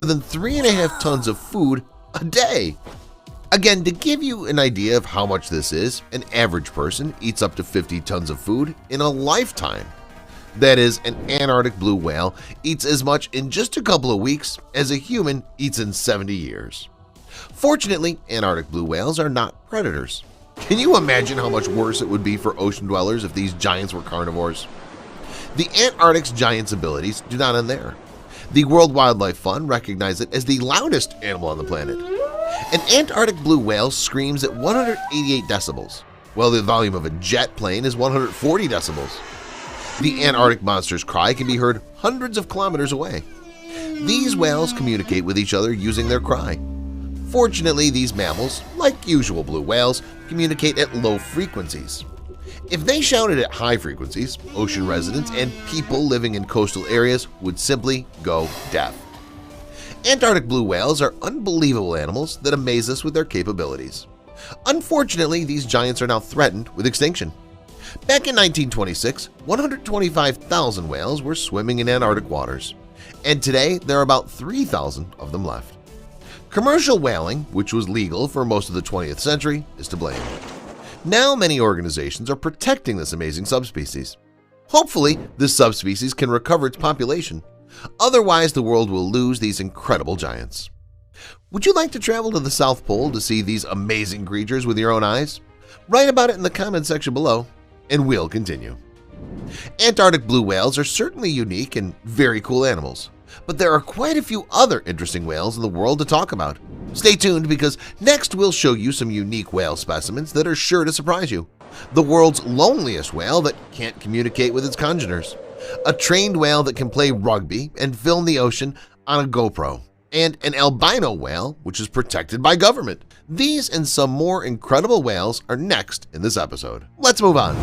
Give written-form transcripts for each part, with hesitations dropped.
more than 3.5 tons of food a day. Again, to give you an idea of how much this is, an average person eats up to 50 tons of food in a lifetime. That is, an Antarctic blue whale eats as much in just a couple of weeks as a human eats in 70 years. Fortunately, Antarctic blue whales are not predators. Can you imagine how much worse it would be for ocean dwellers if these giants were carnivores? The Antarctic's giant's abilities do not end there. The World Wildlife Fund recognizes it as the loudest animal on the planet. An Antarctic blue whale screams at 188 decibels, while the volume of a jet plane is 140 decibels. The Antarctic monster's cry can be heard hundreds of kilometers away. These whales communicate with each other using their cry. Fortunately, these mammals, like usual blue whales, communicate at low frequencies. If they shouted at high frequencies, ocean residents and people living in coastal areas would simply go deaf. Antarctic blue whales are unbelievable animals that amaze us with their capabilities. Unfortunately, these giants are now threatened with extinction. Back in 1926, 125,000 whales were swimming in Antarctic waters, and today there are about 3,000 of them left. Commercial whaling, which was legal for most of the 20th century, is to blame. Now many organizations are protecting this amazing subspecies. Hopefully, this subspecies can recover its population. Otherwise, the world will lose these incredible giants. Would you like to travel to the South Pole to see these amazing creatures with your own eyes? Write about it in the comment section below, and we'll continue. Antarctic blue whales are certainly unique and very cool animals, but there are quite a few other interesting whales in the world to talk about. Stay tuned because next we'll show you some unique whale specimens that are sure to surprise you. The world's loneliest whale that can't communicate with its congeners, a trained whale that can play rugby and film the ocean on a GoPro, and an albino whale which is protected by government. These and some more incredible whales are next in this episode. Let's move on.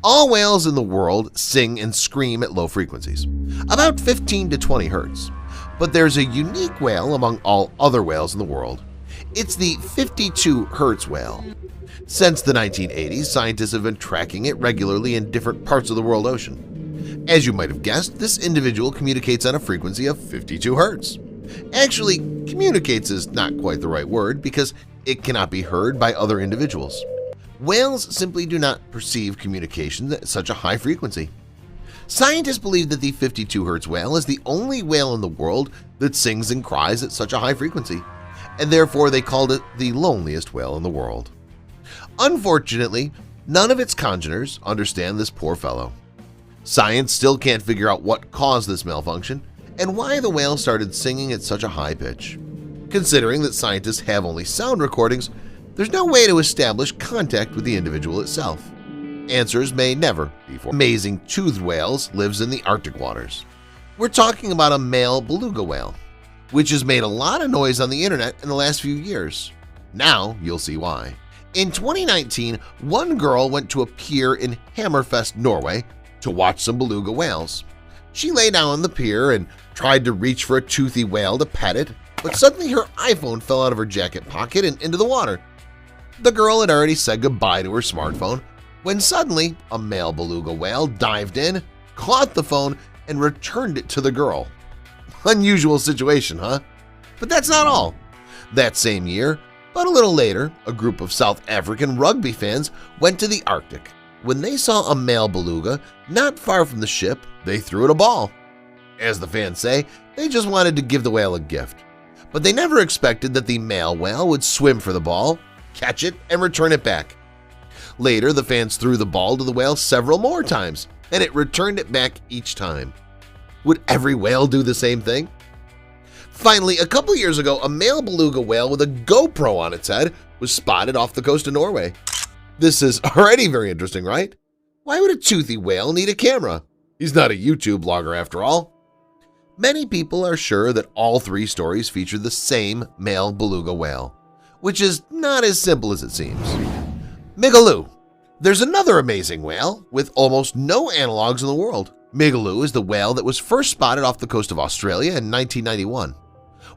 All whales in the world sing and scream at low frequencies, about 15 to 20 hertz. But there's a unique whale among all other whales in the world. It's the 52 hertz whale. Since the 1980s, scientists have been tracking it regularly in different parts of the world ocean. As you might have guessed, this individual communicates on a frequency of 52 hertz. Actually, communicates is not quite the right word because it cannot be heard by other individuals. Whales simply do not perceive communications at such a high frequency. Scientists believe that the 52 hertz whale is the only whale in the world that sings and cries at such a high frequency, and therefore they called it the loneliest whale in the world. Unfortunately, none of its congeners understand this poor fellow. Science still can't figure out what caused this malfunction and why the whale started singing at such a high pitch. Considering that scientists have only sound recordings, there's no way to establish contact with the individual itself. Answers may never be forthcoming. Amazing toothed whales lives in the Arctic waters. We're talking about a male beluga whale, which has made a lot of noise on the internet in the last few years. Now you'll see why. In 2019, one girl went to a pier in Hammerfest, Norway to watch some beluga whales. She lay down on the pier and tried to reach for a toothy whale to pet it, but suddenly her iPhone fell out of her jacket pocket and into the water. The girl had already said goodbye to her smartphone when suddenly a male beluga whale dived in, caught the phone, and returned it to the girl. Unusual situation, huh? But that's not all. That same year, but a little later, a group of South African rugby fans went to the Arctic. When they saw a male beluga not far from the ship, they threw it a ball. As the fans say, they just wanted to give the whale a gift. But they never expected that the male whale would swim for the ball, catch it, and return it back. Later, the fans threw the ball to the whale several more times, and it returned it back each time. Would every whale do the same thing? Finally, a couple years ago, a male beluga whale with a GoPro on its head was spotted off the coast of Norway. This is already very interesting, right? Why would a toothy whale need a camera? He's not a YouTube blogger after all. Many people are sure that all three stories feature the same male beluga whale, which is not as simple as it seems. Migaloo. There's another amazing whale with almost no analogs in the world. Migaloo is the whale that was first spotted off the coast of Australia in 1991.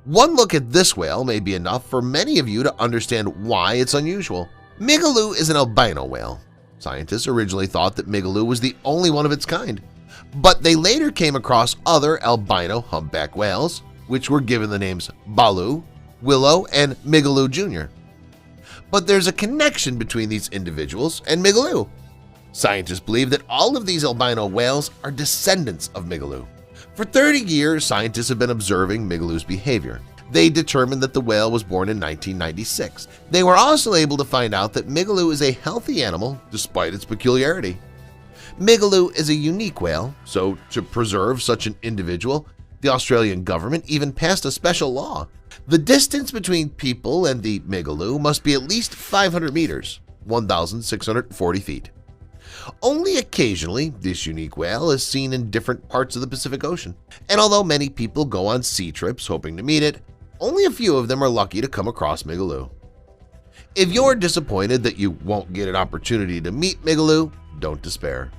One look at this whale may be enough for many of you to understand why it's unusual. Migaloo is an albino whale. Scientists originally thought that Migaloo was the only one of its kind, but they later came across other albino humpback whales, which were given the names Balu, Willow, and Migaloo Jr. But there's a connection between these individuals and Migaloo. Scientists believe that all of these albino whales are descendants of Migaloo. For 30 years, scientists have been observing Migaloo's behavior. They determined that the whale was born in 1996. They were also able to find out that Migaloo is a healthy animal despite its peculiarity. Migaloo is a unique whale, so to preserve such an individual, the Australian government even passed a special law. The distance between people and the Migaloo must be at least 500 meters, 1,640 feet. Only occasionally, this unique whale is seen in different parts of the Pacific Ocean, and although many people go on sea trips hoping to meet it, only a few of them are lucky to come across Migaloo. If you're disappointed that you won't get an opportunity to meet Migaloo, don't despair.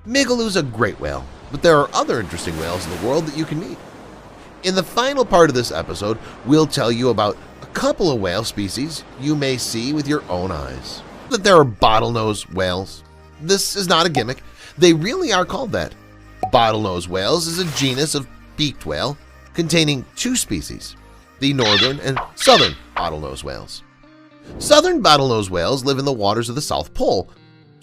Migaloo's a great whale, but there are other interesting whales in the world that you can meet. In the final part of this episode, we'll tell you about a couple of whale species you may see with your own eyes. That there are bottlenose whales. This is not a gimmick. They really are called that. Bottlenose whales is a genus of beaked whale containing two species, the northern and southern bottlenose whales. Southern bottlenose whales live in the waters of the South Pole,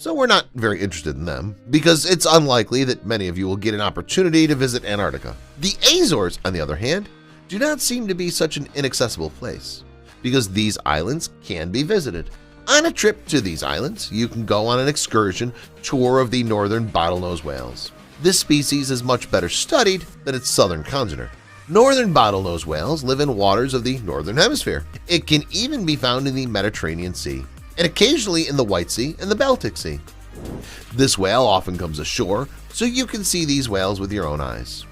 so we're not very interested in them because it's unlikely that many of you will get an opportunity to visit Antarctica. The Azores, on the other hand, do not seem to be such an inaccessible place because these islands can be visited. On a trip to these islands, you can go on an excursion tour of the northern bottlenose whales. This species is much better studied than its southern congener. Northern bottlenose whales live in waters of the northern hemisphere. It can even be found in the Mediterranean Sea, and occasionally in the White Sea and the Baltic Sea. This whale often comes ashore, so you can see these whales with your own eyes.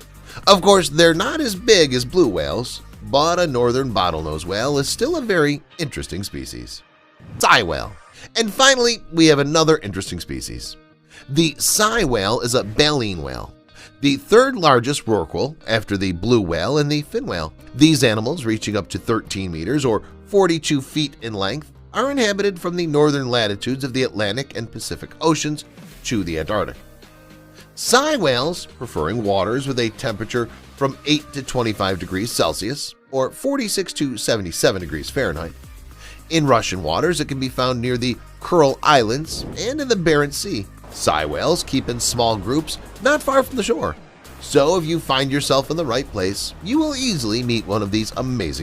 Of course, they're not as big as blue whales, but a northern bottlenose whale is still a very interesting species. Sei whale. And finally, we have another interesting species. The sei whale is a baleen whale, the third largest rorqual after the blue whale and the fin whale. These animals, reaching up to 13 meters or 42 feet in length, are inhabited from the northern latitudes of the Atlantic and Pacific Oceans to the Antarctic. Sei whales, preferring waters with a temperature from 8 to 25 degrees Celsius or 46 to 77 degrees Fahrenheit. In Russian waters, it can be found near the Kuril Islands and in the Barents Sea. Sei whales keep in small groups not far from the shore, so if you find yourself in the right place, you will easily meet one of these amazing